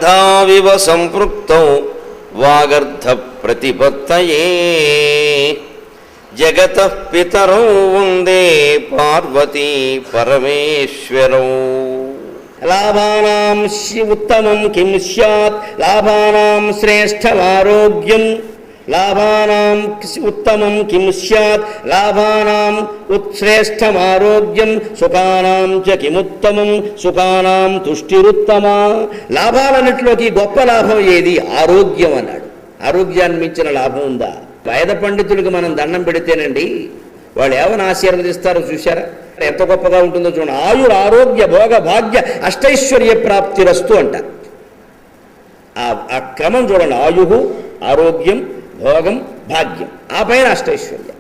వాగర్ధావివ సంపృక్తౌ వాగర్ధ ప్రతిపత్తయే జగతః పితరౌ వందే పార్వతీ పరమేశ్వరౌ. లాభానాం ఉత్తమం కిం స్యాత్ లాభానాం శ్రేష్టమారోగ్యం. లాభానాం ఉత్తమం కిం స్యాత్ లాభానాం ఉత్శ్రేష్టమారోగ్యం. సుఖానాం చ కిముత్తమం సుఖానాం తుష్టిరుత్తమా. లాభాలన్నింటిలోకి గొప్ప లాభం ఏది? ఆరోగ్యం అన్నాడు. ఆరోగ్యాన్ని మించిన లాభం ఉందా? వేద పండితులకు మనం దండం పెడితేనండి వాళ్ళు ఏమని ఆశీర్వదిస్తారో చూశారా? ఎంత గొప్పగా ఉంటుందో చూడండి. ఆయుర్ ఆరోగ్య భోగ భాగ్య అష్టైశ్వర్య ప్రాప్తిరస్తు అంటారు. ఆ క్రమం చూడండి. ఆయు, ఆరోగ్యం, భోగం, భాగ్యం, ఆ పైన అష్టైశ్వర్యం.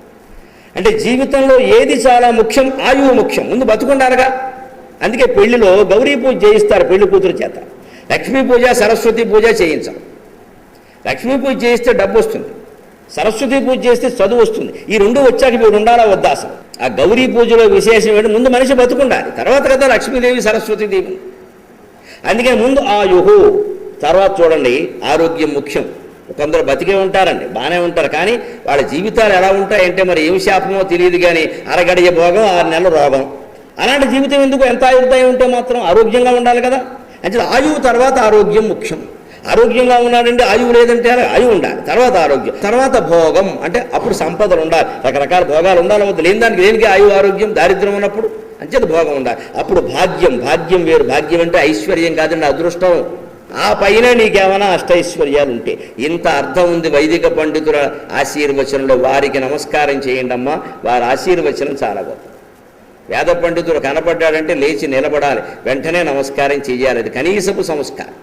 అంటే జీవితంలో ఏది చాలా ముఖ్యం? ఆయువు ముఖ్యం. ముందు బతుకుండారుగా. అందుకే పెళ్లిలో గౌరీ పూజ చేయిస్తారు పెళ్లి కూతురు చేత. లక్ష్మీ పూజ సరస్వతి పూజ చేయించరు. లక్ష్మీ పూజ చేయిస్తే డబ్బు వస్తుంది, సరస్వతి పూజ చేస్తే చదువు వస్తుంది. ఈ రెండు వచ్చాక మీరు ఉండాలా వద్దా? అసలు ఆ గౌరీ పూజలో విశేషం ఏంటి? ముందు మనిషి బతుకుండాలి, తర్వాత కదా లక్ష్మీదేవి సరస్వతీదేవి. అందుకని ముందు ఆయుహు, తర్వాత చూడండి ఆరోగ్యం ముఖ్యం. కొందరు బతికే ఉంటారండి, బాగానే ఉంటారు, కానీ వాళ్ళ జీవితాలు ఎలా ఉంటాయంటే మరి ఏమి శాపమో తెలియదు. కానీ అరగడియ భోగం 6 నెలల రోగం. అలాంటి జీవితం ఎందుకు? ఎంత ఆయుర్దాయం ఉంటే మాత్రం ఆరోగ్యంగా ఉండాలి కదా. అంటే ఆయువు తర్వాత ఆరోగ్యం ముఖ్యం. ఆరోగ్యంగా ఉన్నాడంటే ఆయువు లేదంటే ఆయువు ఉండాలి, తర్వాత ఆరోగ్యం, తర్వాత భోగం. అంటే అప్పుడు సంపదలు ఉండాలి, రకరకాల భోగాలు ఉండాలి. వద్దు లేని దానికి దేనికి ఆయువు ఆరోగ్యం? దారిద్ర్యం ఉన్నప్పుడు అంచేది భోగం ఉండాలి. అప్పుడు భాగ్యం. భాగ్యం వేరు. భాగ్యం అంటే ఐశ్వర్యం కాదండి, అదృష్టం. ఆ పైన నీకేమైనా అష్టైశ్వర్యాలు ఉంటే. ఇంత అర్థం ఉంది వైదిక పండితుల ఆశీర్వచనంలో. వారికి నమస్కారం చేయండి అమ్మా, వారి ఆశీర్వచనం చాలా గొప్ప. వేద పండితుడు కనపడ్డాడంటే లేచి నిలబడాలి, వెంటనే నమస్కారం చేయాలి. అది కనీసపు సంస్కారం.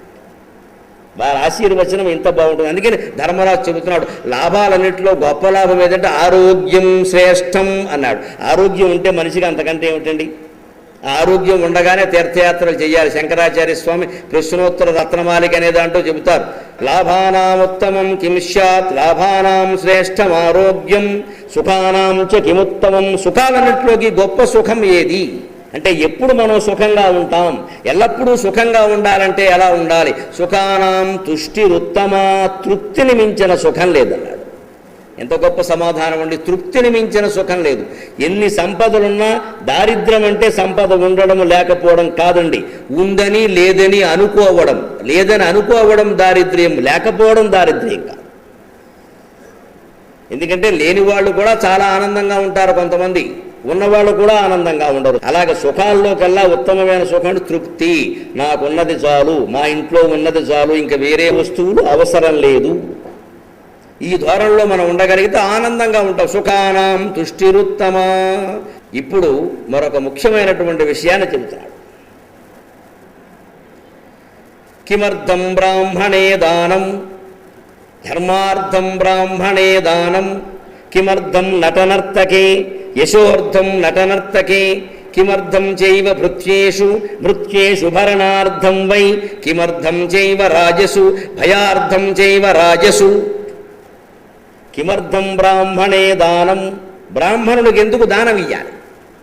వారి ఆశీర్వచనం ఎంత బాగుంటుంది. అందుకని ధర్మరాజు చెబుతున్నాడు లాభాలన్నింటిలో గొప్ప లాభం ఏదంటే ఆరోగ్యం శ్రేష్టం అన్నాడు. ఆరోగ్యం ఉంటే మనిషికి అంతకంటే ఏమిటండి? ఆరోగ్యం ఉండగానే తీర్థయాత్రలు చేయాలి. శంకరాచార్య స్వామి ప్రశ్నోత్తర రత్నమాలిక అనే దాంట్లో చెబుతారు, లాభానాముత్తమం కిం స్యాత్ లాభానాం శ్రేష్టం ఆరోగ్యం సుఖానాం చ కిముత్తమం. సుఖాలన్నింటిలోకి గొప్ప సుఖం ఏది అంటే ఎప్పుడు మనం సుఖంగా ఉంటాం. ఎల్లప్పుడూ సుఖంగా ఉండాలంటే ఎలా ఉండాలి? సుఖానాం తుష్టిరుత్తమా. తృప్తిని మించిన సుఖం లేదన్నాడు. ఎంత గొప్ప సమాధానం అండి. తృప్తిని మించిన సుఖం లేదు. ఎన్ని సంపదలున్నా దారిద్ర్యం అంటే సంపద ఉండడం లేకపోవడం కాదండి, ఉందని లేదని అనుకోవడం. లేదని అనుకోవడం దారిద్ర్యం, లేకపోవడం దారిద్ర్యం కాదు. ఎందుకంటే లేని వాళ్ళు కూడా చాలా ఆనందంగా ఉంటారు కొంతమంది, ఉన్నవాళ్ళు కూడా ఆనందంగా ఉండరు. అలాగే సుఖాల్లోకల్లా ఉత్తమమైన సుఖం తృప్తి. నాకున్నది చాలు, మా ఇంట్లో ఉన్నది చాలు, ఇంకా వేరే వస్తువులు అవసరం లేదు. ఈ ధోరణిలో మనం ఉండగలిగితే ఆనందంగా ఉంటాం. సుఖానాం తుష్టిరుత్తమా. ఇప్పుడు మరొక ముఖ్యమైనటువంటి విషయాన్ని చెబుతున్నాడు. కిమర్థం బ్రాహ్మణే దానం ధర్మార్థం బ్రాహ్మణే దానం కిమర్థం నటనర్తకే యశోర్థం నటనర్తకే కిమర్థం చైవ భృత్యేషు భృత్యేషు భరణార్థం వై కిమర్థం చైవ రాజసు భయార్థం చైవ రాజసు. కిమర్థం బ్రాహ్మణే దానం. బ్రాహ్మణుడికి ఎందుకు దానం ఇయ్యాలి?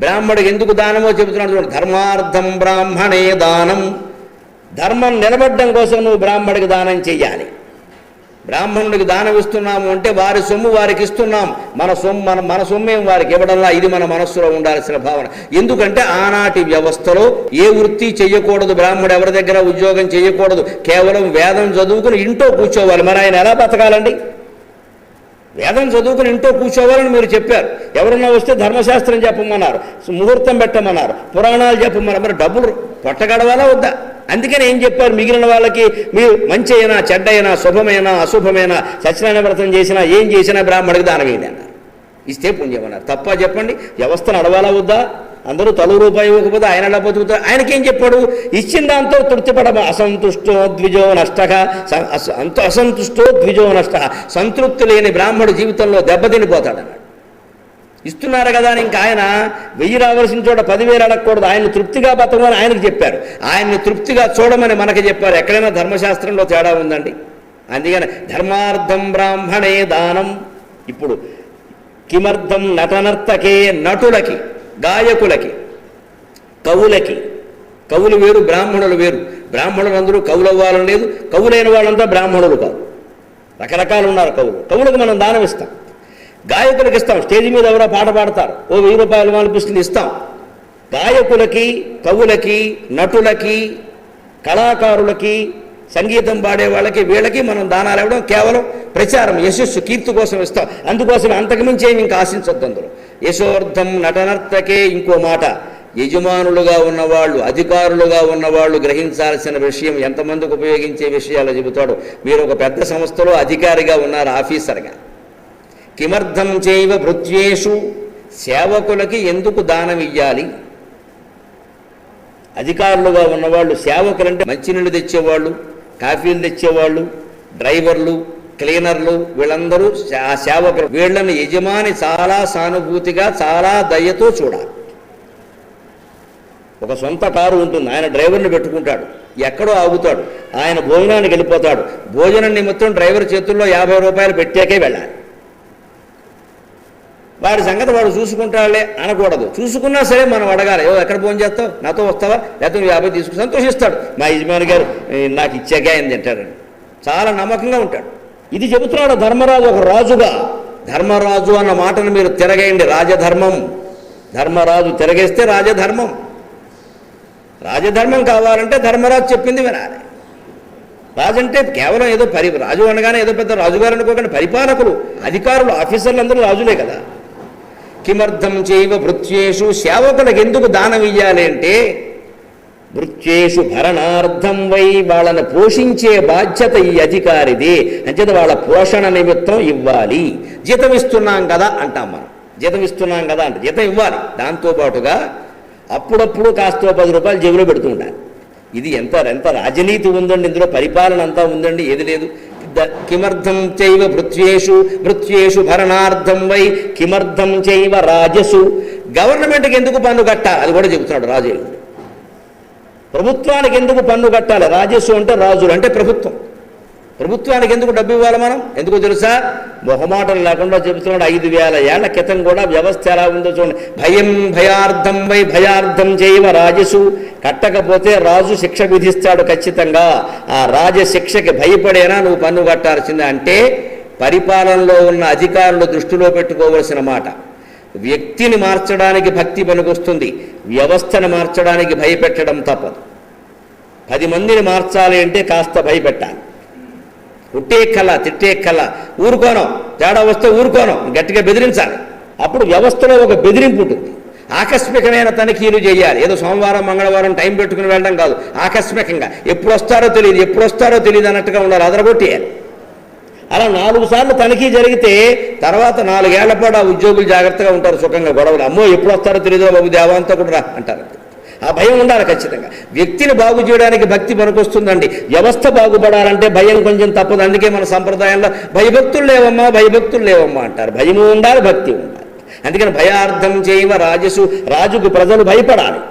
బ్రాహ్మణుడికి ఎందుకు దానమో చెబుతున్నాడు. ధర్మార్థం బ్రాహ్మణే దానం. ధర్మం నిలబడ్డం కోసం నువ్వు బ్రాహ్మణుడికి దానం చెయ్యాలి. బ్రాహ్మణుడికి దానం ఇస్తున్నాము అంటే వారి సొమ్ము వారికి ఇస్తున్నాం. మన సొమ్మేం వారికి ఇవ్వడంలా. ఇది మన మనస్సులో ఉండాల్సిన భావన. ఎందుకంటే ఆనాటి వ్యవస్థలో ఏ వృత్తి చెయ్యకూడదు, బ్రాహ్మణుడు ఎవరి దగ్గర ఉద్యోగం చేయకూడదు, కేవలం వేదం చదువుకుని ఇంట్లో కూర్చోవాలి. మరి ఆయన ఎలా బతకాలండి? వేదం చదువుకుని ఇంట్లో కూర్చోవాలని మీరు చెప్పారు. ఎవరన్నా వస్తే ధర్మశాస్త్రం చెప్పమన్నారు, ముహూర్తం పెట్టమన్నారు, పురాణాలు చెప్పమన్నారు. మరి డబ్బులు పొట్టగడవాలా వద్దా? అందుకని ఏం చెప్పారు? మిగిలిన వాళ్ళకి మీరు మంచి అయినా చెడ్డైనా శుభమైనా అశుభమైనా సత్యనారాయణ వ్రతం చేసినా ఏం చేసినా బ్రాహ్మడికి దానం వేయండి అన్నారు. ఇస్తే పుణ్యం అన్నారు. తప్ప చెప్పండి. వ్యవస్థ నడవాలా వద్దా? అందరూ తలు రూపాయి ఇవ్వకపోతే ఆయన ఎలా బతుకుతారు? ఆయనకేం చెప్పాడు? ఇచ్చిన దాంతో తృప్తిపడ. అసంతుష్టో ద్విజో నష్ట. అసంతుష్టో ద్విజో నష్ట. సంతృప్తి లేని బ్రాహ్మడు జీవితంలో దెబ్బతినిపోతాడన్నాడు. ఇస్తున్నారు కదా అని ఇంకా ఆయన 1000 రావాల్సిన చోట 10,000 అడగకూడదు. ఆయన తృప్తిగా బతకమని ఆయనకు చెప్పారు. ఆయన్ని తృప్తిగా చూడమని మనకి చెప్పారు. ఎక్కడైనా ధర్మశాస్త్రంలో తేడా ఉందండి? అందుకని ధర్మార్థం బ్రాహ్మణే దానం. ఇప్పుడు కిమర్థం నటనర్తకే. నటులకి, గాయకులకి, కవులకి. కవులు వేరు, బ్రాహ్మణులు వేరు. బ్రాహ్మణులందరూ కవులు అవ్వాలని లేదు, కవులైన వాళ్ళంతా బ్రాహ్మణులు కాదు, రకరకాలు ఉన్నారు కవులు. కవులకు మనం దానం ఇస్తాం, గాయకులకు ఇస్తాం, స్టేజ్ మీద ఎవరో పాట పాడతారు, ఓ 1000 రూపాయలు మాల్పిస్తుంది ఇస్తాం. గాయకులకి, కవులకి, నటులకి, కళాకారులకి, సంగీతం పాడే వాళ్ళకి, వీళ్ళకి మనం దానాలు ఇవ్వడం కేవలం ప్రచారం, యశస్సు, కీర్తి కోసం ఇస్తాం. అందుకోసం అంతకుమించి ఏమి ఇంకా ఆశించొద్దు అందులో. యశోర్థం నటనర్తకే. ఇంకో మాట, యజమానులుగా ఉన్నవాళ్ళు, అధికారులుగా ఉన్నవాళ్ళు గ్రహించాల్సిన విషయం, ఎంతమందికి ఉపయోగించే విషయాలు చెబుతాడు. మీరు ఒక పెద్ద సంస్థలో అధికారిగా ఉన్నారు, ఆఫీసర్గా. కిమర్థం చైవ భృత్యేషు, సేవకులకి ఎందుకు దానం ఇయ్యాలి? అధికారులుగా ఉన్నవాళ్ళు, సేవకులంటే మంచినీళ్ళు తెచ్చేవాళ్ళు, కాఫీలు తెచ్చేవాళ్ళు, డ్రైవర్లు, క్లీనర్లు, వీళ్ళందరూ ఆ సేవకులు. వీళ్ళని యజమాని చాలా సానుభూతిగా, చాలా దయతో చూడాలి. ఒక సొంత కారు ఉంటుంది, ఆయన డ్రైవర్ని పెట్టుకుంటాడు, ఎక్కడో ఆగుతాడు, ఆయన భోజనానికి వెళ్ళిపోతాడు, భోజనం నిమిత్తం డ్రైవర్ చేతుల్లో 50 రూపాయలు పెట్టాకే వెళ్ళాలి. వాడి సంగతి వాడు చూసుకుంటాడులే అనకూడదు. చూసుకున్నా సరే మనం అడగాలి, ఎక్కడ ఫోన్ చేస్తావు, నాతో వస్తావా, లేకపోతే నువ్వు 50 తీసుకుని సంతోషిస్తాడు. మా యజమాని గారు నాకు ఇచ్చాకే ఆయన తింటాడని చాలా నమ్మకంగా ఉంటాడు. ఇది చెబుతున్నాడు ధర్మరాజు ఒక రాజుగా. ధర్మరాజు అన్న మాటను మీరు తిరగేయండి, రాజధర్మం. ధర్మరాజు తిరగేస్తే రాజధర్మం. రాజధర్మం కావాలంటే ధర్మరాజు చెప్పింది వినాలి. రాజు అంటే కేవలం ఏదో రాజు అనగానే ఏదో పెద్ద రాజుగారు అనుకోకండి, పరిపాలకులు, అధికారులు, ఆఫీసర్లు అందరూ రాజులే కదా. కిమర్థం చైవ భృత్యేషు, సేవకులకు ఎందుకు దానం ఇయ్యాలి అంటే, భృత్యేషు భరణార్థం వై, వాళ్ళని పోషించే బాధ్యత ఈ అధికారిది, అంచేత వాళ్ళ పోషణ నిమిత్తం ఇవ్వాలి. జీతం ఇస్తున్నాం కదా అంటాం మనం, జీతం ఇస్తున్నాం కదా అంటే జీతం ఇవ్వాలి. దాంతోపాటుగా అప్పుడప్పుడు కాస్త 10 రూపాయలు జేబులో పెడుతూ ఉండాలి. ఇది ఎంత ఎంత రాజనీతి ఉందండి ఇందులో, పరిపాలన అంతా ఉందండి, ఏది లేదు. కిమర్థం చైవ భృత్యేషు, భృత్యేషు భరణార్థం వై, కిమర్థం చైవ రాజసు, గవర్నమెంట్కి ఎందుకు పన్ను కట్టాలి అది కూడా చెబుతున్నాడు రాజు. ప్రభుత్వానికి ఎందుకు పన్ను కట్టాలి? రాజస్సు అంటే రాజులు అంటే ప్రభుత్వం. ప్రభుత్వానికి ఎందుకు డబ్బు ఇవ్వాలి మనం? ఎందుకు తెలుసా? మొహమాటం లేకుండా చెబుతున్నాడు. 5000 ఏళ్ల క్రితం కూడా వ్యవస్థ ఎలా ఉందో చూడండి. భయం భయార్థం వై, భయార్థం చేయవ రాజసు, కట్టకపోతే రాజు శిక్ష విధిస్తాడు ఖచ్చితంగా. ఆ రాజశిక్షకి భయపడేనా నువ్వు పన్ను కట్టాల్సిందే. అంటే పరిపాలనలో ఉన్న అధికారులు దృష్టిలో పెట్టుకోవలసిన మాట. వ్యక్తిని మార్చడానికి భక్తి పనికొస్తుంది, వ్యవస్థను మార్చడానికి భయపెట్టడం తప్పదు. 10 మందిని మార్చాలి అంటే కాస్త భయపెట్టాలి. ఉట్టే కళ, తిట్టే కళ, ఊరుకోనం, తేడా వస్తే ఊరుకోనం, గట్టిగా బెదిరించాలి. అప్పుడు వ్యవస్థలో ఒక బెదిరింపు ఉంటుంది. ఆకస్మికమైన తనిఖీలు చేయాలి. ఏదో సోమవారం మంగళవారం టైం పెట్టుకుని వెళ్ళడం కాదు, ఆకస్మికంగా ఎప్పుడు వస్తారో తెలియదు అన్నట్టుగా ఉండాలి, అదరగొట్టేయాలి. అలా 4 సార్లు తనిఖీ జరిగితే తర్వాత 4 ఏళ్ల పాటు ఆ ఉద్యోగులు జాగ్రత్తగా ఉంటారు, సుఖంగా. గొడవలు అమ్మో ఎప్పుడు వస్తారో తెలియదు బాబు, దేవాంతా కూడా రా అంటారు. ఆ భయం ఉండాలి ఖచ్చితంగా. వ్యక్తిని బాగు చేయడానికి భక్తి పనికొస్తుందండి. వ్యవస్థ బాగుపడాలంటే భయం కొంచెం తప్పదు. అందుకే మన సంప్రదాయంలో భయభక్తులు లేవమ్మా అంటారు. భయము ఉండాలి, భక్తి ఉండాలి. అందుకని భయార్థం చేయవ రాజసు, రాజుకు ప్రజలు భయపడాలి,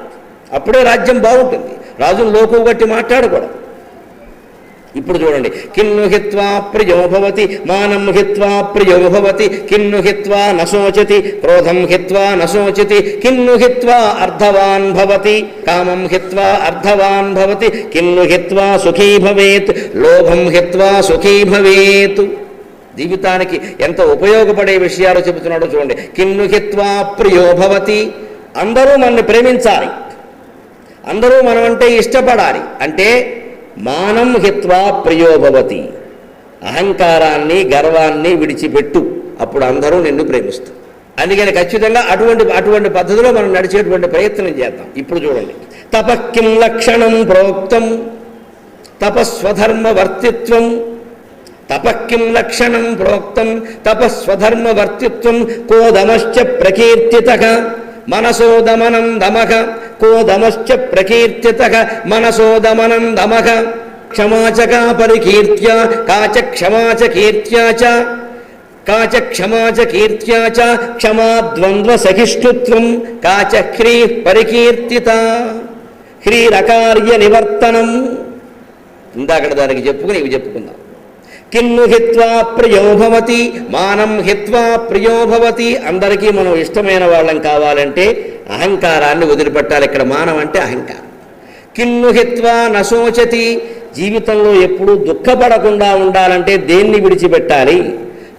అప్పుడే రాజ్యం బాగుంటుంది. రాజును లోకువు గట్టి మాట్లాడకూడదు. ఇప్పుడు చూడండి, కిన్ను హిత్వా ప్రియో భవతి, మానం హిత్వా ప్రియో భవతి, కిన్ను హిత్వా నశోచతి, క్రోధం హిత్వా నశోచతి, కిన్ను హిత్వా అర్ధవాన్ భవతి, కామం హిత్వా అర్ధవాన్ భవతి, కిన్ను హిత్వా సుఖీ భవేత్, లోభం హిత్వా సుఖీ భవేత్. జీవితానికి ఎంత ఉపయోగపడే విషయాలు చెబుతున్నాడో చూడండి. కిన్ను హిత్వా ప్రియో భవతి, అందరూ మనల్ని ప్రేమించాలి, అందరూ మనం అంటే ఇష్టపడాలి. అంటే మానం హిత్వా ప్రియో భవతి, అహంకారాన్ని గర్వాన్ని విడిచిపెట్టు, అప్పుడు అందరూ నిన్ను ప్రేమిస్తారు. అందుకని ఖచ్చితంగా అటువంటి పద్ధతిలో మనం నడిచేటువంటి ప్రయత్నం చేద్దాం. ఇప్పుడు చూడండి, తపఃకిం లక్షణం ప్రోక్తం తపస్వధర్మవర్తిత్వం, తపఃకిం లక్షణం ప్రోక్తం తపస్వధర్మవర్తిత్వం, కోదమశ్చ ప్రకీర్తితః మనసో దమనం దమః, కోదమశ్చ ప్రకీర్తితః మనసో దమనం దమః, క్షమాచకా పరికీర్త్య కాచ క్షమాచ కీర్త్యా చ, కాచ క్షమాచ కీర్త్యా చ, క్షమా ద్వంద్వ సహిష్ణుత్వం కాచ హ్రీ పరికీర్తిత, హ్రీరకార్య నివర్తనం. ఇందాక దానికి చెప్పుకుని ఇవి చెప్పుకుందాం. కిన్ను హిత్వా ప్రియో భవతి, మానం హిత్వా ప్రియో భవతి. అందరికీ మనం ఇష్టమైన వాళ్ళం కావాలంటే అహంకారాన్ని వదిలిపెట్టాలి. ఇక్కడ మానం అంటే అహంకారం. కిన్ను హిత్వా నశోచతి, జీవితంలో ఎప్పుడూ దుఃఖపడకుండా ఉండాలంటే దేన్ని విడిచిపెట్టాలి?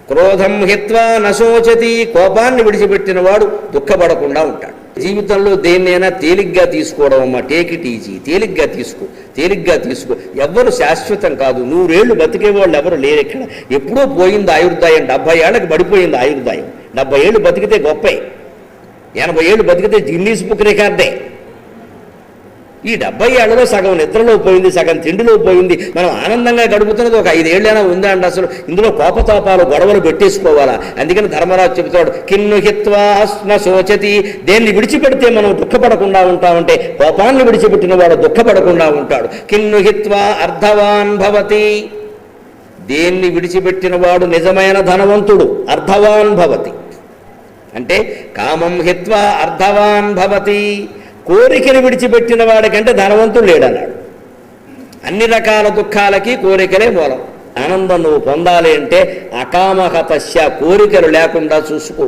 క్రోధం హిత్వా నశోచతి, కోపాన్ని విడిచిపెట్టిన వాడు దుఃఖపడకుండా ఉంటాడు. జీవితంలో దేన్నైనా తేలిగ్గా తీసుకోవడం అమ్మ, టేక్ ఇట్ ఈజీ, తేలిగ్గా తీసుకో. ఎవ్వరు శాశ్వతం కాదు. 100 ఏళ్ళు బతికే వాళ్ళు ఎవరు లేరు ఇక్కడ. ఎప్పుడో పోయింది ఆయుర్దాయం. 70 ఏళ్ళకి పడిపోయింది ఆయుర్దాయం. 70 ఏళ్ళు బతికితే గొప్పే, 80 ఏళ్ళు బతికితే గిన్నీస్ బుక్ రికార్డే. ఈ 70 ఏళ్లలో సగం నిద్రలో పోయింది, సగం తిండిలో పోయింది. మనం ఆనందంగా గడుపుతున్నది ఒక 5 ఏళ్ళైనా ఉందా అండి? అసలు ఇందులో కోపతాపాలు గొడవలు పెట్టేసుకోవాలా? అందుకని ధర్మరాజు చెబుతాడు, కిన్ను హిత్వా నశోచతి, దేన్ని విడిచిపెడితే మనం దుఃఖపడకుండా ఉంటామంటే కోపాన్ని విడిచిపెట్టిన వాడు దుఃఖపడకుండా ఉంటాడు. కిన్ను హిత్వా అర్ధవాన్ భవతి, దేన్ని విడిచిపెట్టిన వాడు నిజమైన ధనవంతుడు. అర్ధవాన్ భవతి అంటే కామం హిత్వా అర్ధవాన్ భవతి, కోరికను విడిచిపెట్టిన వాడికంటే ధనవంతుడు లేడన్నాడు. అన్ని రకాల దుఃఖాలకి కోరికలే మూలం. ఆనందం నువ్వు పొందాలి అంటే అకామహతస్య, కోరికలు లేకుండా చూసుకో,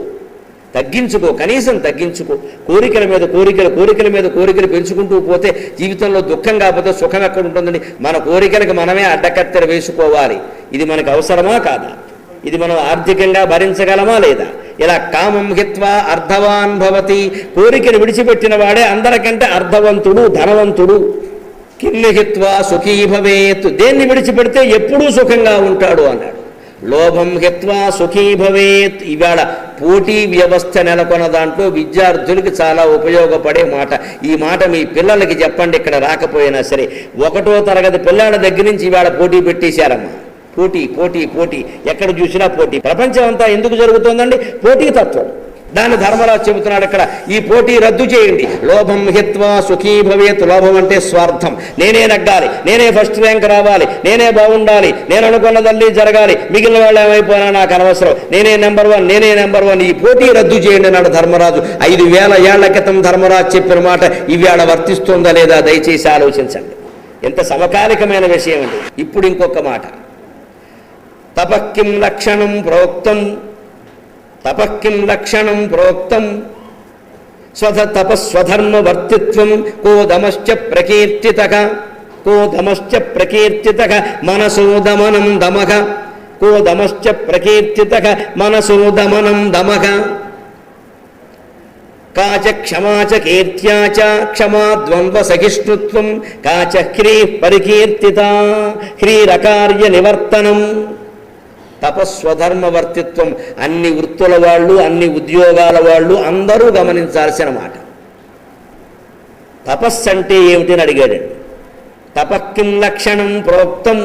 తగ్గించుకో, కనీసం తగ్గించుకో. కోరికల మీద కోరికలు పెంచుకుంటూ పోతే జీవితంలో దుఃఖం కాకపోతే సుఖం ఎక్కడ ఉంటుందండి? మన కోరికలకు మనమే అడ్డకత్తెర వేసుకోవాలి. ఇది మనకు అవసరమా కాదా? ఇది మనం ఆర్థికంగా భరించగలమా లేదా? ఇలా కామం హిత్వా అర్ధవాన్ భవతి, కోరికను విడిచిపెట్టిన వాడే అందరికంటే అర్ధవంతుడు, ధనవంతుడు. కిన్ను హిత్వా సుఖీ భవేత్, దేన్ని విడిచిపెడితే ఎప్పుడూ సుఖంగా ఉంటాడు అన్నాడు. లోభం హిత్వా సుఖీ భవేత్, ఇవాళ పోటీ వ్యవస్థ నెలకొన్న దాంట్లో విద్యార్థులకి చాలా ఉపయోగపడే మాట. ఈ మాట మీ పిల్లలకి చెప్పండి, ఇక్కడ రాకపోయినా సరే. 1వ తరగతి పిల్లల దగ్గర నుంచి ఇవాళ పోటీ పెట్టేశారమ్మా. పోటీ, ఎక్కడ చూసినా పోటీ. ప్రపంచం అంతా ఎందుకు జరుగుతోందండి? పోటీ తత్వం. దాన్ని ధర్మరాజు చెబుతున్నాడు ఇక్కడ, ఈ పోటీ రద్దు చేయండి. లోభం హిత్వా సుఖీ భవేత్, లోభం అంటే స్వార్థం. నేనే నగ్గాలి, నేనే ఫస్ట్ ర్యాంక్ రావాలి, నేనే బాగుండాలి, నేను అనుకున్నదల్లి జరగాలి, మిగిలిన వాళ్ళు ఏమైపోయినా నాకు అనవసరం, నేనే నెంబర్ వన్. ఈ పోటీ రద్దు చేయండి అన్నాడు ధర్మరాజు. 5000 ఏళ్ల క్రితం ధర్మరాజు చెప్పిన మాట ఇవాళ వర్తిస్తుందా లేదా దయచేసి ఆలోచించండి. ఎంత సమకాలికమైన విషయం అండి. ఇప్పుడు ఇంకొక మాట, తపఃకిం లక్షణం ప్రోక్తం తపస్వధర్మవర్తిత్వం కోదమశ్చ ప్రకీర్తితః మనసో దమః కాచ క్షమా చ కీర్త్యా చ క్షమా ద్వంద్వ సహిష్ణుత్వం కాచ హ్రీః పరికీర్తిత హ్రీరకార్య నివర్తనం. తపస్వధర్మవర్తిత్వం అన్ని వృత్తుల వాళ్ళు, అన్ని ఉద్యోగాల వాళ్ళు అందరూ గమనించాల్సిన మాట. తపస్సు అంటే ఏమిటని అడిగాడండి. తపఃకిం లక్షణం ప్రోక్తం,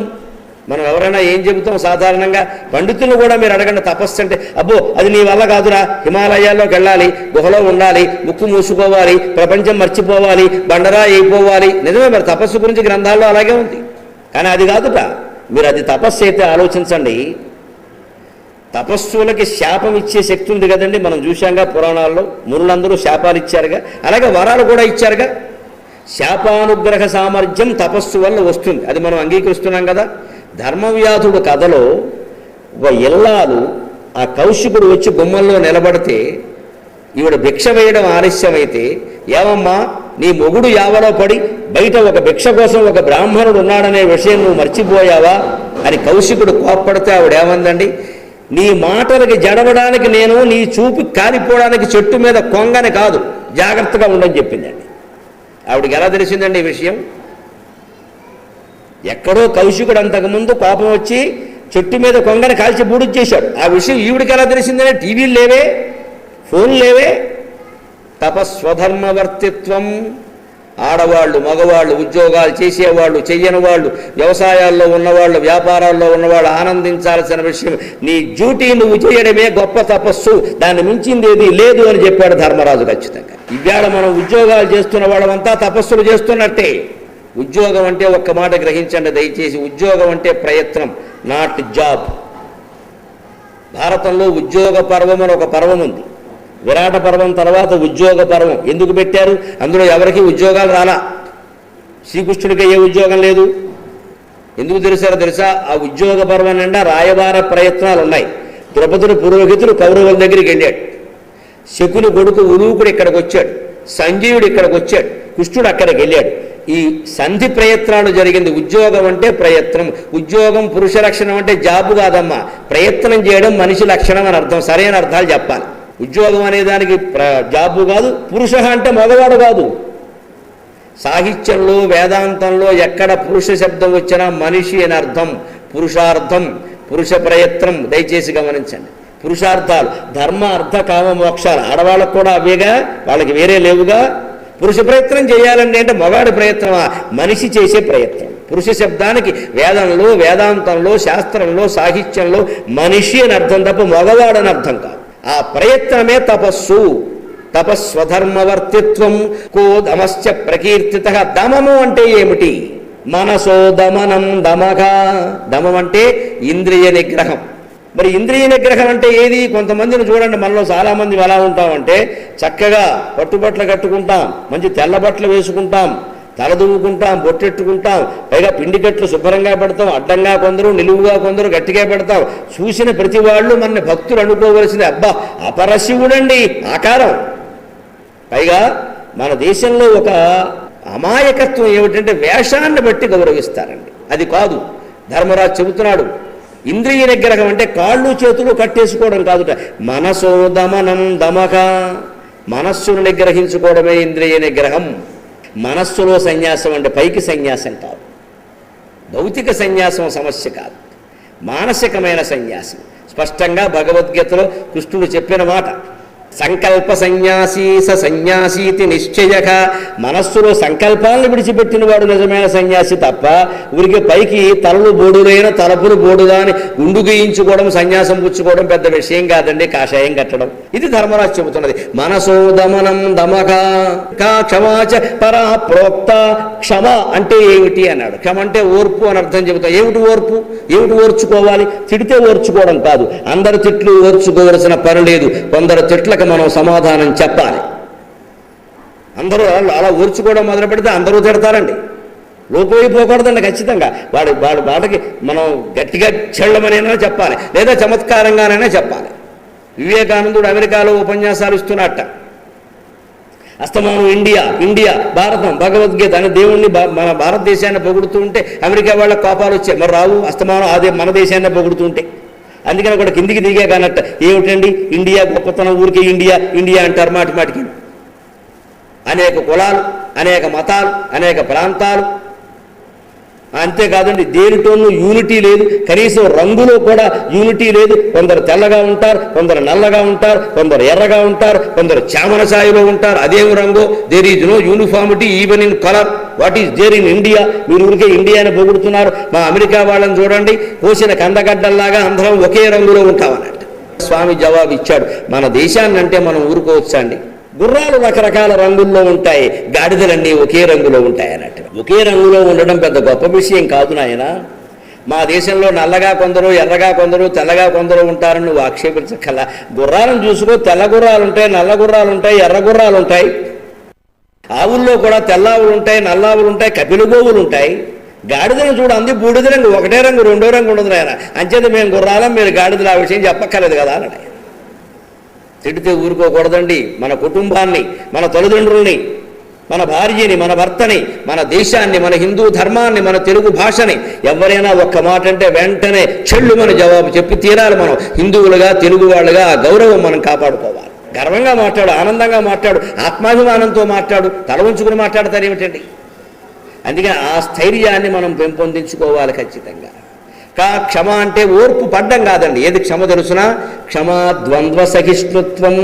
మనం ఎవరైనా ఏం చెబుతాం సాధారణంగా? పండితులు కూడా మీరు అడగండి, తపస్సు అంటే అబ్బో అది నీ వల్ల కాదురా, హిమాలయాల్లోకి వెళ్ళాలి, గుహలో ఉండాలి, ముక్కు మూసుకోవాలి, ప్రపంచం మర్చిపోవాలి, బండరా అయిపోవాలి. నిజమే, మరి తపస్సు గురించి గ్రంథాల్లో అలాగే ఉంది. కానీ అది కాదుట. మీరు అది తపస్సు అయితే ఆలోచించండి. తపస్సులకి శాపం ఇచ్చే శక్తి ఉంది కదండి. మనం చూశాంగా పురాణాల్లో, మునులందరూ శాపాలు ఇచ్చారుగా, అలాగే వరాలు కూడా ఇచ్చారుగా. శాపానుగ్రహ సామర్థ్యం తపస్సు వల్ల వస్తుంది, అది మనం అంగీకరిస్తున్నాం కదా. ధర్మవ్యాధుడు కథలో ఒక ఇల్లాలు ఆ కౌశికుడు వచ్చి గుమ్మంలో నిలబడితే ఈవిడ భిక్ష వేయడం ఆలస్యమైతే, ఏమమ్మా నీ మొగుడు యావలో పడి బయట ఒక భిక్ష కోసం ఒక బ్రాహ్మణుడు ఉన్నాడనే విషయం నువ్వు మర్చిపోయావా అని కౌశికుడు కోప్పడితే ఆవిడేమందండి, నీ మాటలకి జడవడానికి నేను నీ చూపు కాలిపోవడానికి చెట్టు మీద కొంగని కాదు, జాగ్రత్తగా ఉండని చెప్పిందండి. ఆవిడికి ఎలా తెలిసిందండి ఈ విషయం? ఎక్కడో కౌశికుడు అంతకుముందు కోపం వచ్చి చెట్టు మీద కొంగని కాల్చి బూడిచ్చేశాడు. ఆ విషయం ఈవిడికి ఎలా తెలిసిందనే? టీవీలు లేవే, ఫోన్లు లేవే. తపస్వధర్మవర్తిత్వం. ఆడవాళ్ళు, మగవాళ్ళు, ఉద్యోగాలు చేసేవాళ్ళు, చెయ్యని వాళ్ళు, వ్యవసాయాల్లో ఉన్నవాళ్ళు, వ్యాపారాల్లో ఉన్నవాళ్ళు ఆనందించాల్సిన విషయం. నీ డ్యూటీ నువ్వు చేయడమే గొప్ప తపస్సు, దాన్ని మించింది ఏది లేదు అని చెప్పాడు ధర్మరాజు ఖచ్చితంగా. ఇవాళ మనం ఉద్యోగాలు చేస్తున్న వాళ్ళమంతా తపస్సులు చేస్తున్నట్టే. ఉద్యోగం అంటే ఒక్క మాట గ్రహించండి దయచేసి, ఉద్యోగం అంటే ప్రయత్నం, నాట్ జాబ్. భారతంలో ఉద్యోగ పర్వం అని ఒక పర్వం ఉంది. విరాట పర్వం తర్వాత ఉద్యోగ పర్వం ఎందుకు పెట్టారు? అందులో ఎవరికి ఉద్యోగాలు రాలా. శ్రీకృష్ణుడికి ఏ ఉద్యోగం లేదు. ఎందుకు తెలుసా? ఆ ఉద్యోగ పర్వం నిండా రాయబార ప్రయత్నాలు ఉన్నాయి. ద్రౌపదుడు పురోహితుడు కౌరవుల దగ్గరికి వెళ్ళాడు. శకుని కొడుకు ఉలూకుడు ఇక్కడికి వచ్చాడు, సంజయుడు ఇక్కడికి వచ్చాడు, కృష్ణుడు అక్కడికి వెళ్ళాడు. ఈ సంధి ప్రయత్నాలు జరిగింది. ఉద్యోగం అంటే ప్రయత్నం, ఉద్యోగం పురుష లక్షణం అంటే జాబు కాదమ్మా, ప్రయత్నం చేయడం మనిషి లక్షణం అని అర్థం. సరైన అర్థాలు చెప్పాలి. ఉద్యోగం అనే దానికి జాబు కాదు, పురుష అంటే మగవాడు కాదు. సాహిత్యంలో వేదాంతంలో ఎక్కడ పురుష శబ్దం వచ్చినా మనిషి అని అర్థం, పురుషార్థం, పురుష ప్రయత్నం. దయచేసి గమనించండి. పురుషార్థాలు ధర్మ అర్థ కామ మోక్షాలు ఆడవాళ్ళకు కూడా అవేగా, వాళ్ళకి వేరే లేవుగా. పురుష ప్రయత్నం చేయాలండి అంటే మగాడి ప్రయత్నమా? మనిషి చేసే ప్రయత్నం. పురుష శబ్దానికి వేదంలో వేదాంతంలో శాస్త్రంలో సాహిత్యంలో మనిషి అని అర్థం తప్ప మగవాడని అర్థం కాదు. ఆ ప్రయత్నమే తపస్సు. తపస్వధర్మవర్తిత్వం కో దమశ్చ ప్రకీర్తిత. దమము అంటే ఏమిటి? మనసో దమనం దమగా. దమం అంటే ఇంద్రియ నిగ్రహం. మరి ఇంద్రియ నిగ్రహం అంటే ఏది? కొంతమందిని చూడండి, మనలో చాలామంది ఎలా ఉంటామంటే చక్కగా పట్టుబట్టలు కట్టుకుంటాం, మంచి తెల్ల బట్టలు వేసుకుంటాం, తలదువ్వుకుంటాం, బొట్టెట్టుకుంటాం, పైగా పిండికట్లు శుభ్రంగా పెడతాం, అడ్డంగా కొందరు నిలువుగా కొందరు గట్టిగా పెడతాం. చూసిన ప్రతి వాళ్ళు మన భక్తులు అనుకోవలసింది, అబ్బా అపరశివుడండి ఆకారం. పైగా మన దేశంలో ఒక అమాయకత్వం ఏమిటంటే వేషాన్ని బట్టి గౌరవిస్తారండి. అది కాదు. ధర్మరాజు చెబుతున్నాడు, ఇంద్రియ నిగ్రహం అంటే కాళ్ళు చేతులు కట్టేసుకోవడం కాదుట. మనసో దమనం దమక. మనస్సును నిగ్రహించుకోవడమే ఇంద్రియ నిగ్రహం. మనస్సులో సన్యాసం అంటే పైకి సన్యాసం కాదు, భౌతిక సన్యాసం సమస్య కాదు, మానసికమైన సన్యాసం. స్పష్టంగా భగవద్గీతలో కృష్ణుడు చెప్పిన మాట, సంకల్ప సన్యాసీ స సన్యాసీతి నిశ్చయక. మనస్సులో సంకల్పాలను విడిచిపెట్టిన వాడు నిజమైన సన్యాసి తప్ప ఊరికి పైకి తలలు బోడులైన తలపులు బోడుగా అని గుండు గీయించుకోవడం సన్యాసం పుచ్చుకోవడం పెద్ద విషయం కాదండి. కాషాయం కట్టడం. ఇది ధర్మరాజు చెబుతున్నది. మనసో దమనం దమక క్షమాచ పరా ప్రోక్త. క్షమ అంటే ఏమిటి అన్నాడు. క్షమ అంటే ఓర్పు అని అర్థం చెబుతాం. ఏమిటి ఓర్పు? ఏమిటి ఓర్చుకోవాలి? తిడితే ఓర్చుకోవడం కాదు. అందరు తిట్లు ఓర్చుకోవలసిన పని లేదు. కొందరు తిట్ల మనం సమాధానం చెప్పాలి. అందరూ అలా ఓర్చుకోవడం మొదలు పెడితే అందరూ తిడతారండి. లోపోయిపోకూడదండి ఖచ్చితంగా. వాడి వాటికి మనం గట్టిగా చెళ్ళమనైనా చెప్పాలి, లేదా చమత్కారంగానైనా చెప్పాలి. వివేకానందుడు అమెరికాలో ఉపన్యాసాలు ఇస్తున్నట్ట. అస్తమానం ఇండియా ఇండియా భారతం భగవద్గీత అని దేవుణ్ణి మన భారతదేశాన్ని పొగుడుతూ ఉంటే అమెరికా వాళ్ళ కోపాలు వచ్చాయి. మరి రావు, అస్తమానం అదే మన దేశాన్ని పొగుడుతూ ఉంటే. అందుకని కూడా కిందికి దిగే కానట్ట. ఏమిటండి ఇండియా గొప్పతనం, ఊరికి ఇండియా ఇండియా అంటారు మాటి మాటికి. అనేక కులాలు, అనేక మతాలు, అనేక ప్రాంతాలు. అంతేకాదండి, దేనితోనూ యూనిటీ లేదు. కనీసం రంగులో కూడా యూనిటీ లేదు. కొందరు తెల్లగా ఉంటారు, కొందరు నల్లగా ఉంటారు, కొందరు ఎర్రగా ఉంటారు, కొందరు చామన ఛాయలో ఉంటారు. అదేం రంగు? There is no uniformity even in colour. What is there in India? మీరు ఊరికే ఇండియాని పొగుడుతున్నారు. మా అమెరికా వాళ్ళని చూడండి, కోసిన కందగడ్డల్లాగా అందరం ఒకే రంగులో ఉంటామన్నట్టు. స్వామి జవాబు ఇచ్చాడు, మన దేశాన్ని అంటే మనం ఊరుకోవచ్చా అండి? గుర్రాలు రకరకాల రంగుల్లో ఉంటాయి, గాడిదలన్నీ ఒకే రంగులో ఉంటాయి అన్నట్టు. ఒకే రంగులో ఉండడం పెద్ద గొప్ప విషయం కాదు నాయన. మా దేశంలో నల్లగా కొందరు, ఎర్రగా కొందరు, తెల్లగా కొందరు ఉంటారని నువ్వు ఆక్షేపించకల్లా. గుర్రాలను చూసుకో, తెల్ల గుర్రాలు ఉంటాయి, నల్ల గుర్రాలు ఉంటాయి, ఎర్ర గుర్రాలు ఉంటాయి. ఆవుల్లో కూడా తెల్లావులు ఉంటాయి, నల్లావులు ఉంటాయి, కపిలగోవులు ఉంటాయి. గాడిదలను చూడు, అంది బూడిద రంగు, ఒకటే రంగు, రెండో రంగు ఉండదు నాయన. అంచేత మేము గుర్రాలం, మీరు గాడిదలు, ఆ విషయం చెప్పక్కర్లేదు కదా అన్నాడు. తిడితే ఊరుకోకూడదండి. మన కుటుంబాన్ని, మన తల్లిదండ్రుల్ని, మన భార్యని, మన భర్తని, మన దేశాన్ని, మన హిందూ ధర్మాన్ని, మన తెలుగు భాషని ఎవరైనా ఒక్క మాట అంటే వెంటనే చెళ్ళు మన జవాబు చెప్పి తీరాలి. మనం హిందువులుగా, తెలుగు వాళ్ళుగా ఆ గౌరవం మనం కాపాడుకోవాలి. గర్వంగా మాట్లాడు, ఆనందంగా మాట్లాడు, ఆత్మాభిమానంతో మాట్లాడు. తల ఉంచుకుని మాట్లాడతారు ఏమిటండి? అందుకని ఆ స్థైర్యాన్ని మనం పెంపొందించుకోవాలి ఖచ్చితంగా. క్షమ అంటే ఓర్పు పడ్డం కాదండి. ఏది క్షమ తెలుసునా? క్షమా ద్వంద్వ సహిష్ణుత్వం,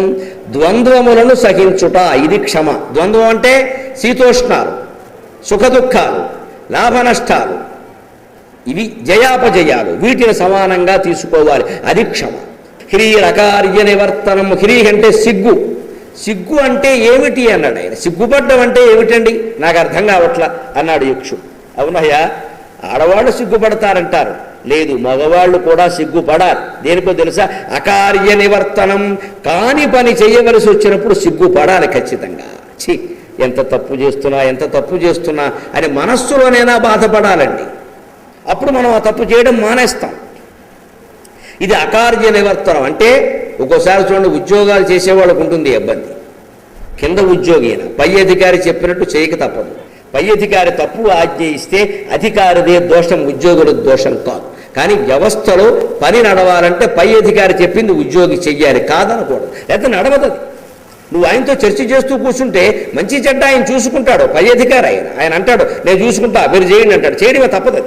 ద్వంద్వములను సహించుట, ఇది క్షమ. ద్వంద్వం అంటే శీతోష్ణాలు, సుఖదుఖాలు, లాభ నష్టాలు, ఇవి జయాపజయాలు, వీటిని సమానంగా తీసుకోవాలి. అది క్షమ. హ్రీరకార్య నివర్తనం. హ్రీ అంటే సిగ్గు. సిగ్గు అంటే ఏమిటి అన్నాడు ఆయన. సిగ్గుపడ్డం అంటే ఏమిటండి? నాకు అర్థం కావట్లా అన్నాడు యక్షుడు. అవునయ్యా, ఆడవాళ్ళు సిగ్గుపడతారంటారు. లేదు, మగవాళ్ళు కూడా సిగ్గుపడాలి. దేనికో తెలుసా? అకార్య నివర్తనం. కాని పని చేయవలసి వచ్చినప్పుడు సిగ్గుపడాలి ఖచ్చితంగా. ఛీ, ఎంత తప్పు చేస్తున్నా అని మనస్సులోనైనా బాధపడాలండి. అప్పుడు మనం ఆ తప్పు చేయడం మానేస్తాం. ఇది అకార్య నివర్తనం. అంటే ఒక్కోసారి చూడండి, ఉద్యోగాలు చేసేవాళ్ళకు ఉంటుంది ఇబ్బంది. కింద ఉద్యోగి అయినా పై అధికారి చెప్పినట్టు చేయక తప్పదు. పై అధికారి తప్పు ఆజ్ఞ ఇస్తే అధికారిదే దోషం, ఉద్యోగుల దోషం కాదు. కానీ వ్యవస్థలో పని నడవాలంటే పై అధికారి చెప్పింది ఉద్యోగి చెయ్యాలి, కాదనకూడదు, లేకపోతే నడవదు. నువ్వు ఆయనతో చర్చ చేస్తూ కూర్చుంటే మంచి చెడ్డ ఆయన చూసుకుంటాడు. పై అధికారి ఆయన అంటాడు నేను చూసుకుంటా, మీరు చేయండి అంటాడు, చేయడమే తప్పదు.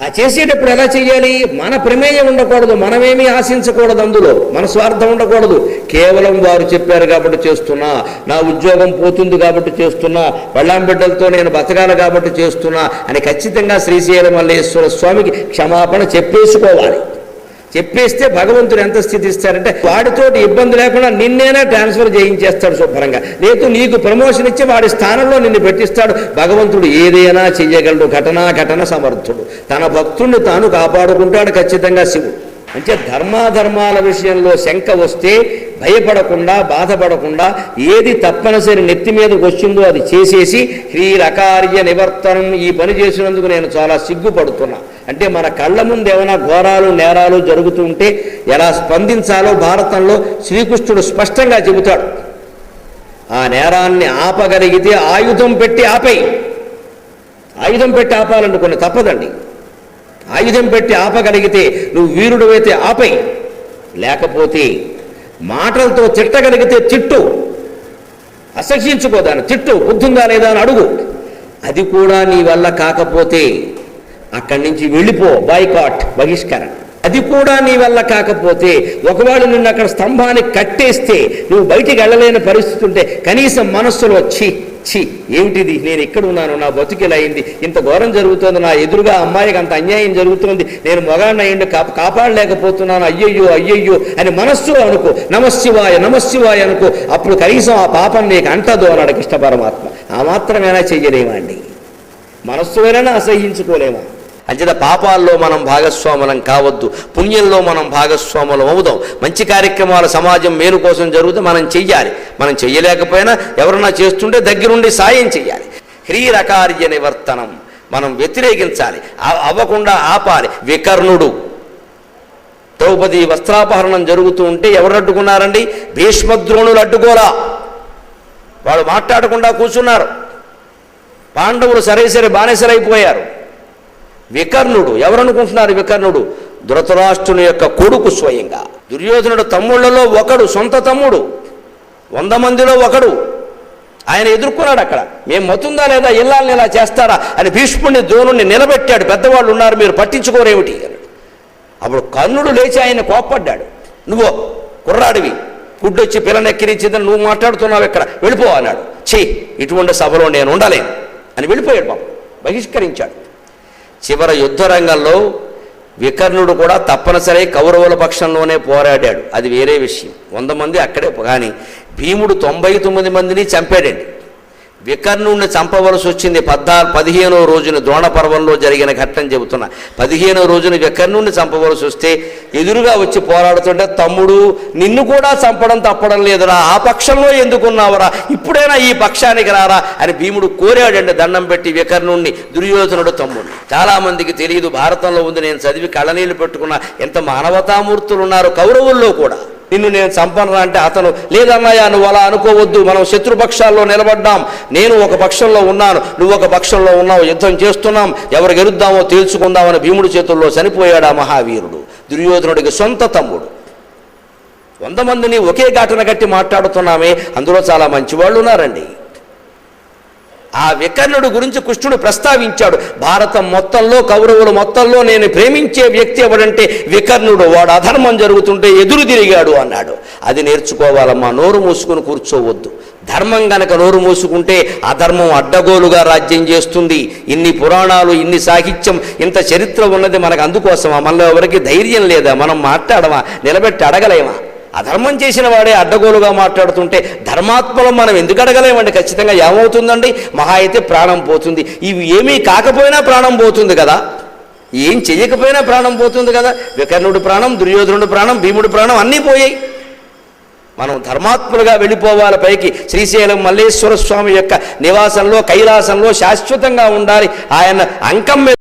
ఆ చేసేటప్పుడు ఎలా చేయాలి? మన ప్రమేయం ఉండకూడదు, మనమేమీ ఆశించకూడదు, అందులో మన స్వార్థం ఉండకూడదు. కేవలం వారు చెప్పారు కాబట్టి చేస్తున్నా, నా ఉద్యోగం పోతుంది కాబట్టి చేస్తున్నా, పళ్ళాం బిడ్డలతో నేను బతకాలి కాబట్టి చేస్తున్నా అని ఖచ్చితంగా శ్రీశైల మల్లేశ్వర స్వామికి క్షమాపణ చెప్పేసుకోవాలి. చెప్పేస్తే భగవంతుడు ఎంత స్థితి ఇస్తారంటే వాడితోటి ఇబ్బంది లేకుండా నిన్నేనా ట్రాన్స్ఫర్ చేయించేస్తాడు శుభ్రంగా. లేదు నీకు ప్రమోషన్ ఇచ్చి వాడి స్థానంలో నిన్ను పెట్టిస్తాడు. భగవంతుడు ఏదైనా చెయ్యగలడు, ఘటన సమర్థుడు. తన భక్తుడిని తాను కాపాడుకుంటాడు ఖచ్చితంగా శివుడు. అంటే ధర్మాధర్మాల విషయంలో శంక వస్తే భయపడకుండా బాధపడకుండా ఏది తప్పనిసరి నెత్తి మీదకి వచ్చిందో అది చేసేసి శ్రీరకార్య నివర్తనం, ఈ పని చేసినందుకు నేను చాలా సిగ్గుపడుతున్నా అంటే మన కళ్ళ ముందు ఏమైనా ఘోరాలు నేరాలు జరుగుతుంటే ఎలా స్పందించాలో భారతంలో శ్రీకృష్ణుడు స్పష్టంగా చెబుతాడు. ఆ నేరాన్ని ఆపగలిగితే ఆయుధం పెట్టి ఆపేయి. ఆయుధం పెట్టి ఆపాలనుకుని తప్పదండి. ఆయుధం పెట్టి ఆపగలిగితే నువ్వు వీరుడివైతే ఆపేయి, లేకపోతే మాటలతో తిట్టగలిగితే తిట్టు, అసహ్యించుకోదాన్ని తిట్టు, బుద్ధుందా లేదా అని అడుగు. అది కూడా నీ వల్ల కాకపోతే అక్కడి నుంచి వెళ్ళిపో, బాయ్కాట్, బహిష్కరణ. అది కూడా నీ వల్ల కాకపోతే ఒకవేళ నిన్ను అక్కడ స్తంభానికి కట్టేస్తే నువ్వు బయటికి వెళ్ళలేని పరిస్థితి ఉంటే కనీసం మనస్సులో ఛీ ఏమిటిది, నేను ఇక్కడ ఉన్నాను, నా బతుకిలా అయింది, ఇంత ఘోరం జరుగుతుంది, నా ఎదురుగా అమ్మాయికి అంత అన్యాయం జరుగుతుంది, నేను మగాడిని అయ్యిండి కాపాడలేకపోతున్నాను, అయ్యయ్యో అని మనస్సులో అనుకో, నమశివాయ అనుకో. అప్పుడు కనీసం ఆ పాపం నీకు అంటదు అన్నాడు కృష్ణ పరమాత్మ. ఆ మాత్రమేనా చెయ్యలేమా అండి? మనస్సులోనైనా అసహ్యించుకోలేమా? అంచేత పాపాల్లో మనం భాగస్వాములం కావద్దు, పుణ్యంలో మనం భాగస్వాములం అవుదాం. మంచి కార్యక్రమాలు సమాజం మేలు కోసం జరిగితే మనం చెయ్యాలి. మనం చెయ్యలేకపోయినా ఎవరన్నా చేస్తుంటే దగ్గరుండి సాయం చెయ్యాలి. హ్రీరకార్య నివర్తనం, మనం వ్యతిరేకించాలి, అవ్వకుండా ఆపాలి. వికర్ణుడు ద్రౌపది వస్త్రాపహరణం జరుగుతూ ఉంటే ఎవరు అడ్డుకున్నారండి? భీష్మద్రోణులు అడ్డుకోరా, వాళ్ళు మాట్లాడకుండా కూర్చున్నారు. పాండవులు సరే బానిసలైపోయారు. వికర్ణుడు ఎవరనుకుంటున్నారు? వికర్ణుడు ధృతరాష్ట్రుని యొక్క కొడుకు, స్వయంగా దుర్యోధనుడు తమ్ముళ్లలో ఒకడు, సొంత తమ్ముడు, 100 మందిలో ఒకడు. ఆయన ఎదుర్కొన్నాడు అక్కడ. మేము మతుందా లేదా, ఇల్లాలని ఇలా చేస్తారా అని భీష్ముడిని ద్రోణుడిని నిలబెట్టాడు. పెద్దవాళ్ళు ఉన్నారు, మీరు పట్టించుకోరేమిటి అన్నాడు. అప్పుడు కర్ణుడు లేచి ఆయన కోప్పడ్డాడు. నువ్వు కుర్రాడివి, గుడ్డొచ్చి పిల్లని ఎక్కిరించిందని నువ్వు మాట్లాడుతున్నావు, ఇక్కడ వెళ్ళిపో అన్నాడు. ఇటువంటి సభలో నేను ఉండలేను అని వెళ్ళిపోయాడు. బాబు బహిష్కరించాడు. చివరి యుద్ధ రంగంలో వికర్ణుడు కూడా తప్పనిసరి కౌరవుల పక్షంలోనే పోరాడాడు, అది వేరే విషయం. 100 మంది అక్కడే. కానీ భీముడు 99 మందిని చంపాడండి. వికర్ణుడిని చంపవలసి వచ్చింది 15వ రోజున ద్రోణ పర్వంలో జరిగిన ఘట్టం చెబుతున్నా. 15వ రోజున వికర్ణుడిని చంపవలసి వస్తే ఎదురుగా వచ్చి పోరాడుతుంటే, తమ్ముడు నిన్ను కూడా చంపడం తప్పడం లేదురా, ఆ పక్షంలో ఎందుకున్నావురా, ఇప్పుడైనా ఈ పక్షానికి రారా అని భీముడు కోరాడండి దండం పెట్టి వికర్ణుడిని, దుర్యోధనుడు తమ్ముడిని. చాలామందికి తెలియదు, భారతంలో ఉంది, నేను చదివి కళ్ళనీళ్ళు పెట్టుకున్నా. ఎంత మానవతామూర్తులు ఉన్నారు కౌరవుల్లో కూడా. నిన్ను నేను చంపనరా అంటే అతను, లేదన్నయ్య నువ్వు అలా అనుకోవద్దు, మనం శత్రుపక్షాల్లో నిలబడ్డాం, నేను ఒక పక్షంలో ఉన్నాను, నువ్వు ఒక పక్షంలో ఉన్నావు, యుద్ధం చేస్తున్నాం, ఎవరు గెలుద్దామో తేల్చుకుందామని భీముడి చేతుల్లో చనిపోయాడు ఆ మహావీరుడు, దుర్యోధనుడికి సొంత తమ్ముడు. 100 మందిని ఒకే ఘటన కట్టి మాట్లాడుతున్నామే, అందులో చాలా మంచివాళ్ళు ఉన్నారండి. ఆ వికర్ణుడు గురించి కృష్ణుడు ప్రస్తావించాడు. భారతం మొత్తంలో, కౌరవులు మొత్తంలో నేను ప్రేమించే వ్యక్తి ఎవడంటే వికర్ణుడు, వాడు అధర్మం జరుగుతుంటే ఎదురు తిరిగాడు అన్నాడు. అది నేర్చుకోవాలమ్మా. నోరు మూసుకుని కూర్చోవద్దు. ధర్మం గనక నోరు మూసుకుంటే అధర్మం అడ్డగోలుగా రాజ్యం చేస్తుంది. ఇన్ని పురాణాలు, ఇన్ని సాహిత్యం, ఇంత చరిత్ర ఉన్నది మనకు అందుకోసమా? మనలో ఎవరికి ధైర్యం లేదా? మనం మాట్లాడమా? నిలబెట్టి అడగలేమా? అధర్మం చేసిన వాడే అడ్డగోలుగా మాట్లాడుతుంటే ధర్మాత్మలో మనం ఎందుకు అడగలేమండి? ఖచ్చితంగా ఏమవుతుందండి? మహా అయితే ప్రాణం పోతుంది. ఇవి ఏమీ కాకపోయినా ప్రాణం పోతుంది కదా, ఏం చెయ్యకపోయినా ప్రాణం పోతుంది కదా. వికర్ణుడి ప్రాణం, దుర్యోధనుడి ప్రాణం, భీముడి ప్రాణం అన్నీ పోయాయి. మనం ధర్మాత్ములుగా వెళ్ళిపోవాలి పైకి. శ్రీశైలం మల్లేశ్వర స్వామి యొక్క నివాసంలో, కైలాసంలో శాశ్వతంగా ఉండాలి. ఆయన అంకం